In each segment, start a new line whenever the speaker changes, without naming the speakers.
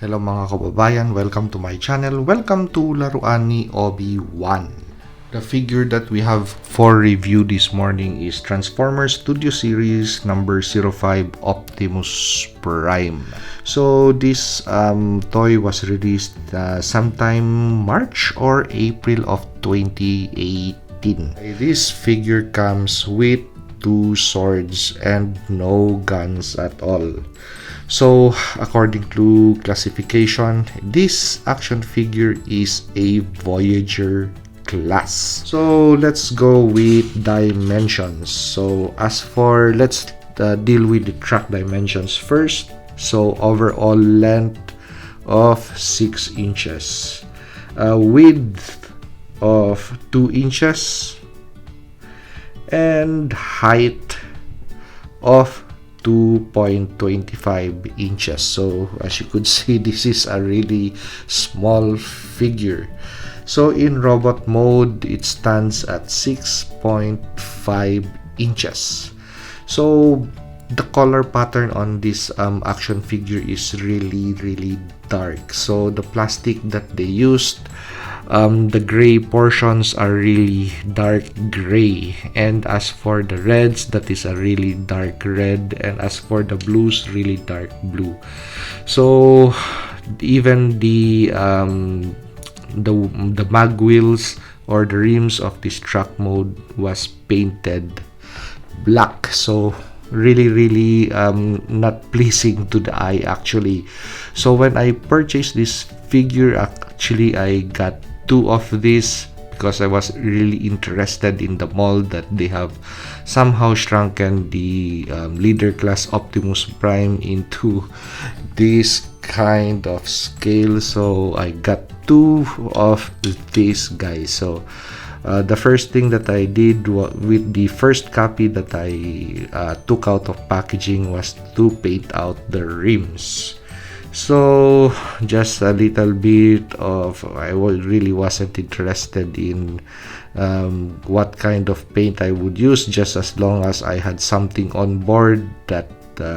Hello mga kababayan, welcome to my channel. Welcome to Laruan ni Obi-Wan. The figure that we have for review this morning is Transformers Studio Series number 05 Optimus Prime. So this toy was released sometime March or April of 2018. This figure comes with 2 swords and no guns at all. So, according to classification, this action figure is a Voyager class. So, let's go with dimensions. So, let's deal with the track dimensions first. So, overall length of 6 inches, width of 2 inches, and height of 2.25 inches. So as you could see, this is a really small figure. So in robot mode, it stands at 6.5 inches. So the color pattern on this action figure is really dark. So the plastic that they used, the gray portions are really dark gray, and as for the reds, that is a really dark red, and as for the blues, really dark blue. So even the mag wheels or the rims of this truck mode was painted black. So really not pleasing to the eye actually. So when I purchased this figure, actually I got 2 of these because I was really interested in the mold that they have somehow shrunken the leader class Optimus Prime into this kind of scale. So I got 2 of these guys. So the first thing that I did with the first copy that I took out of packaging was to paint out the rims. So just a little bit of, I really wasn't interested in what kind of paint I would use, just as long as I had something on board that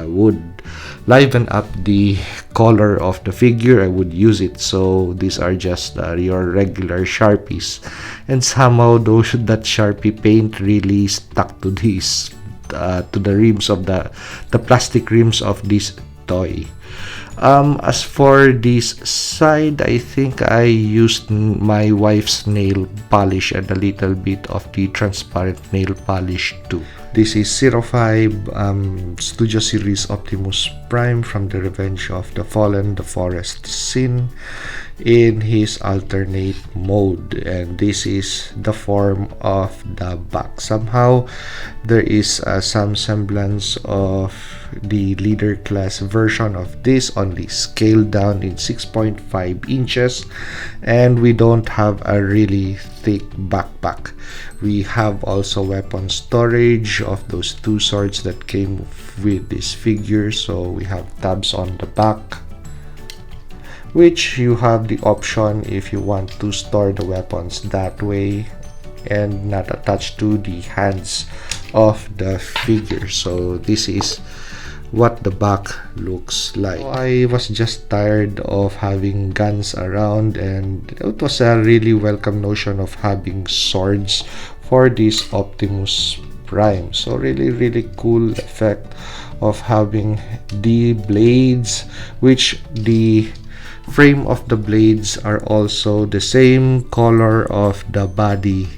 would liven up the color of the figure, I would use it. So these are just your regular Sharpies, and somehow that Sharpie paint really stuck to these to the rims of the plastic rims of this toy. As for this side, I think I used my wife's nail polish and a little bit of the transparent nail polish too. This is 05 Studio Series Optimus Prime from the Revenge of the Fallen, the Forest Scene, in his alternate mode, and this is the form of the back. Somehow there is some semblance of the leader class version of this, only scaled down in 6.5 inches, and we don't have a really thick backpack. We have also weapon storage of those 2 swords that came with this figure. So we have tabs on the back, which you have the option if you want to store the weapons that way and not attached to the hands of the figure. So this is what the back looks like. I was just tired of having guns around, and it was a really welcome notion of having swords for this Optimus Prime. So really cool effect of having the blades, which the frame of the blades are also the same color of the body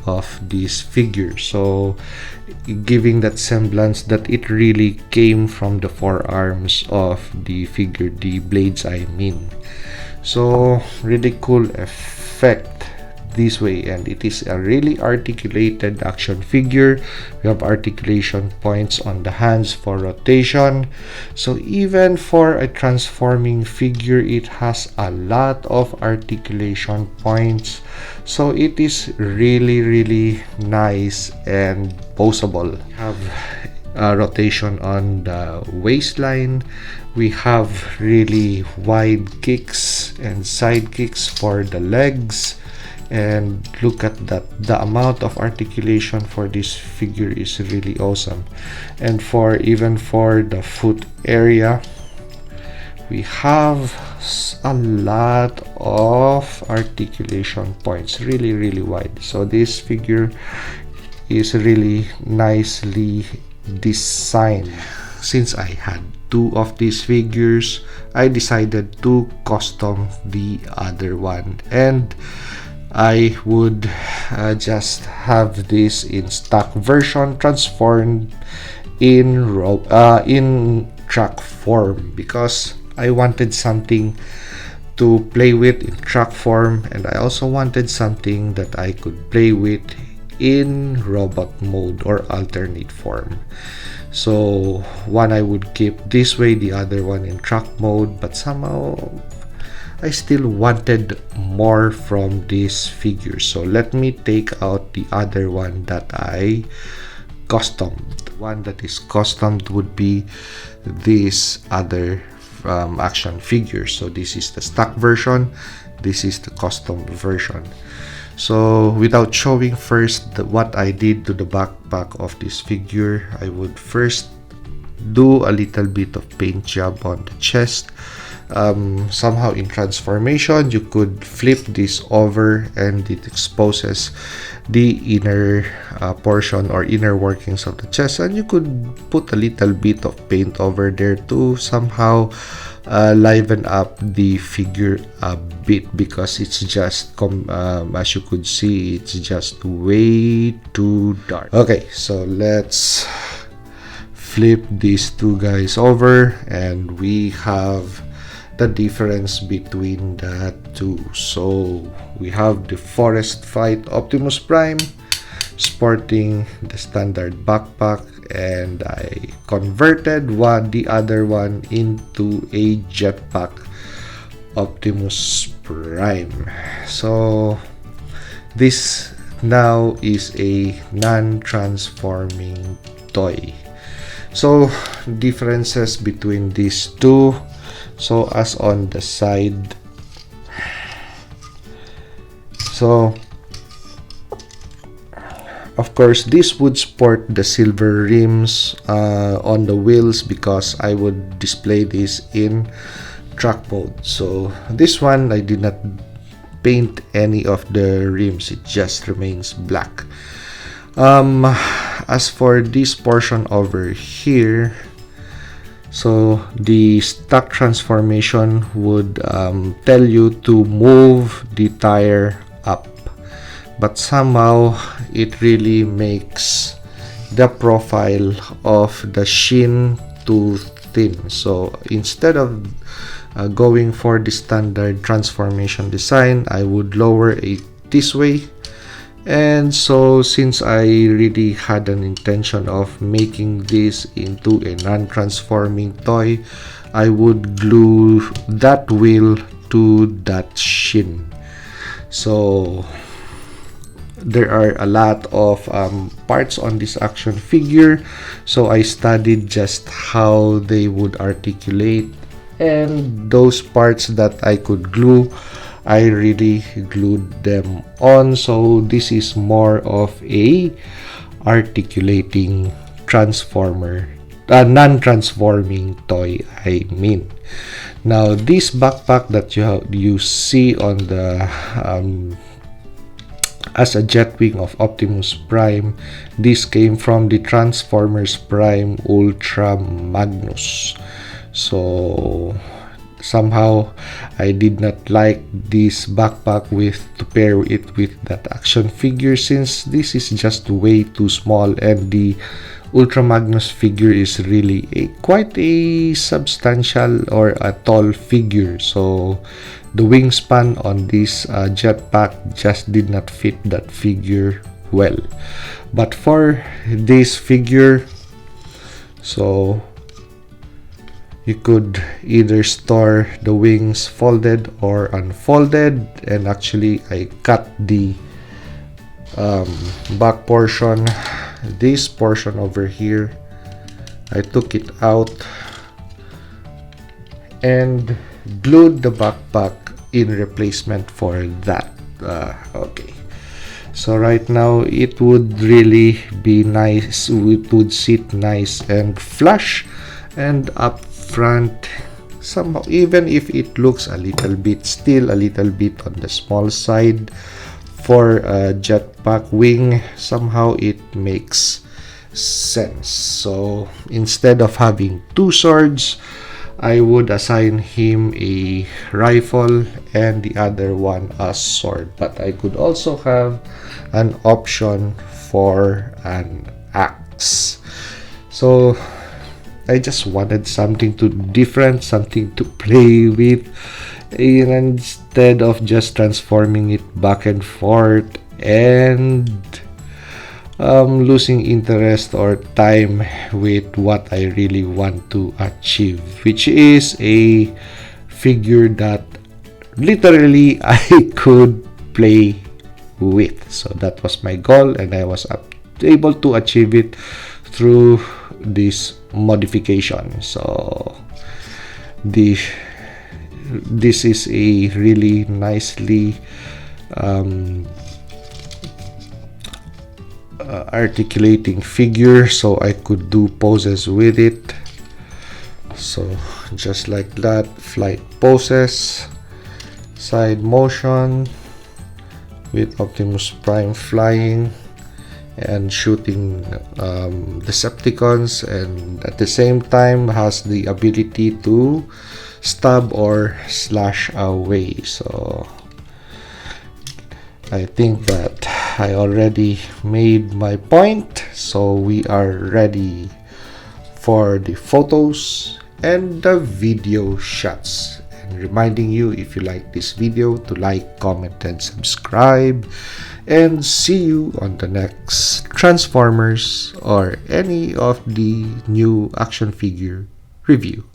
of this figure, so giving that semblance that it really came from the forearms of the figure, the blades I mean. So really cool effect this way, and it is a really articulated action figure. We have articulation points on the hands for rotation. So even for a transforming figure, it has a lot of articulation points. So it is really nice and poseable. We have rotation on the waistline. We have really wide kicks and side kicks for the legs. And look at that, the amount of articulation for this figure is really awesome. And even for the foot area, we have a lot of articulation points, really wide. So this figure is really nicely designed. Since I had two of these figures, I decided to custom the other one, and I would just have this in stock version transformed in track form, because I wanted something to play with in track form, and I also wanted something that I could play with in robot mode or alternate form. So one I would keep this way, the other one in track mode, but somehow I still wanted more from this figure. So let me take out the other one that I customed. One that is customed would be this other action figure. So this is the stock version, this is the custom version. So without showing first what I did to the backpack of this figure, I would first do a little bit of paint job on the chest. Somehow in transformation you could flip this over and it exposes the inner portion or inner workings of the chest, and you could put a little bit of paint over there to somehow liven up the figure a bit, because it's just as you could see, it's just way too dark. Okay, so let's flip these two guys over, and we have the difference between the two. So we have the Forest Fight Optimus Prime sporting the standard backpack, and I converted the other one into a Jetpack Optimus Prime. So this now is a non-transforming toy. So differences between these two. So as on the side, so of course this would sport the silver rims on the wheels, because I would display this in track mode. So this one I did not paint any of the rims, it just remains black. As for this portion over here, so the stock transformation would tell you to move the tire up, but somehow it really makes the profile of the shin too thin. So instead of going for the standard transformation design, I would lower it this way. And so since I really had an intention of making this into a non-transforming toy, I would glue that wheel to that shin. So there are a lot of parts on this action figure, so I studied just how they would articulate, and those parts that I could glue, I really glued them on. So this is more of a articulating transformer, non-transforming toy, I mean. Now this backpack that you see on the as a jet wing of Optimus Prime, this came from the Transformers Prime Ultra Magnus. So somehow I did not like this backpack to pair it with that action figure, since this is just way too small, and the Ultra Magnus figure is really quite a substantial or a tall figure. So the wingspan on this jetpack just did not fit that figure well. But for this figure, so you could either store the wings folded or unfolded, and actually I cut the back portion, this portion over here, I took it out and glued the backpack in replacement for that. Okay, so right now it would really be nice, it would sit nice and flush, and up front somehow, even if it looks a little bit, still a little bit on the small side for a jetpack wing, somehow it makes sense. So instead of having two swords, I would assign him a rifle and the other one a sword, but I could also have an option for an axe. So I just wanted something to different, something to play with, and instead of just transforming it back and forth and losing interest or time with what I really want to achieve, which is a figure that literally I could play with. So that was my goal, and I was able to achieve it through this modification. So this is a really nicely articulating figure, so I could do poses with it. So just like that, flight poses, side motion with Optimus Prime flying and shooting Decepticons, and at the same time has the ability to stab or slash away. So I think that I already made my point, so we are ready for the photos and the video shots. And reminding you, if you like this video, to like, comment, and subscribe, and see you on the next Transformers or any of the new action figure review.